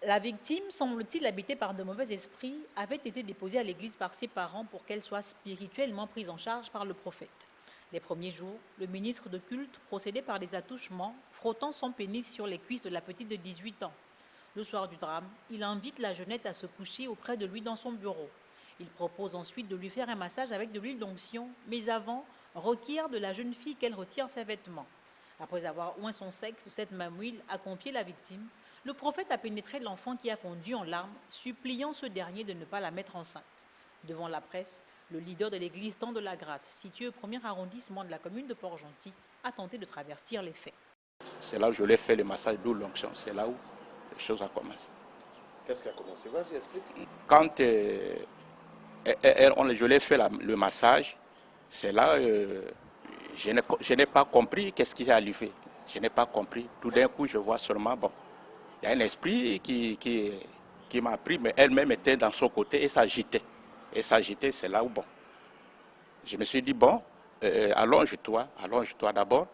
La victime, semble-t-il habitée par de mauvais esprits, avait été déposée à l'église par ses parents pour qu'elle soit spirituellement prise en charge par le prophète. Les premiers jours, le ministre de culte procédait par des attouchements, frottant son pénis sur les cuisses de la petite de 18 ans. Le soir du drame, il invite la jeunette à se coucher auprès de lui dans son bureau. Il propose ensuite de lui faire un massage avec de l'huile d'onction, mais avant, requiert de la jeune fille qu'elle retire ses vêtements. Après avoir oint son sexe de cette même huile, a confié la victime, le prophète a pénétré l'enfant qui a fondu en larmes, suppliant ce dernier de ne pas la mettre enceinte. Devant la presse, le leader de l'église Temps de la Grâce, situé au premier arrondissement de la commune de Port-Gentil, a tenté de travestir les faits. C'est là où je l'ai fait le massage d'où l'onction. C'est là où les choses ont commencé. Qu'est-ce qui a commencé? Vas-y, explique. Quand je l'ai fait le massage, c'est là je n'ai pas compris qu'est-ce qui est arrivé. Je n'ai pas compris. Tout d'un coup, je vois seulement, bon, il y a un esprit qui m'a pris, mais elle-même était dans son côté et s'agitait. Et s'agitait, c'est là où, bon, je me suis dit, bon, allonge-toi d'abord.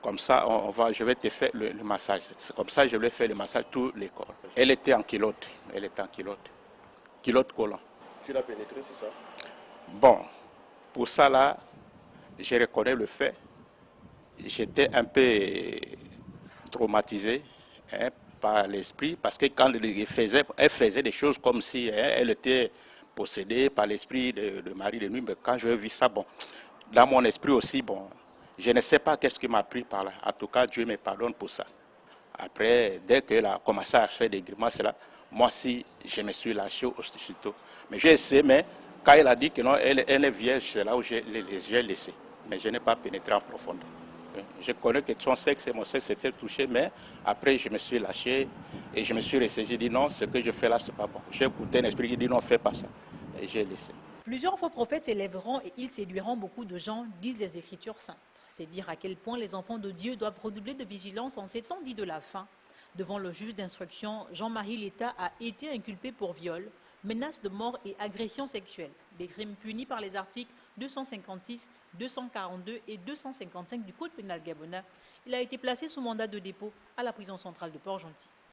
Comme ça, je vais te faire le massage. C'est comme ça que je lui ai fait le massage tout le corps. Elle était en culotte. Culotte collant. Tu l'as pénétré, c'est ça? Bon, pour ça là, je reconnais le fait. J'étais un peu traumatisé par l'esprit parce que quand elle faisait des choses comme si elle était possédée par l'esprit de Marie de nuit. Mais quand je vis ça, bon, dans mon esprit aussi, bon, je ne sais pas qu'est-ce qui m'a pris par là. En tout cas, Dieu me pardonne pour ça. Après, dès qu'elle a commencé à faire des grimaces là, moi aussi, je me suis lâché aussitôt. Mais je sais, mais quand elle a dit que non, elle est vierge, c'est là où les yeux laissés. Mais je n'ai pas pénétré en profondeur. Je connais que son sexe et mon sexe étaient touchés, mais après, je me suis lâché et je me suis ressaisi. J'ai dit non, ce que je fais là, c'est pas bon. J'ai écouté un esprit qui dit non, fais pas ça. Et j'ai laissé. Plusieurs faux prophètes s'élèveront et ils séduiront beaucoup de gens, disent les Écritures saintes. C'est dire à quel point les enfants de Dieu doivent redoubler de vigilance en ces temps dits de la fin. Devant le juge d'instruction, Jean-Marie Létà a été inculpé pour viol, menace de mort et agression sexuelle, des crimes punis par les articles 256, 242 et 255 du Code pénal gabonais. Il a été placé sous mandat de dépôt à la prison centrale de Port-Gentil.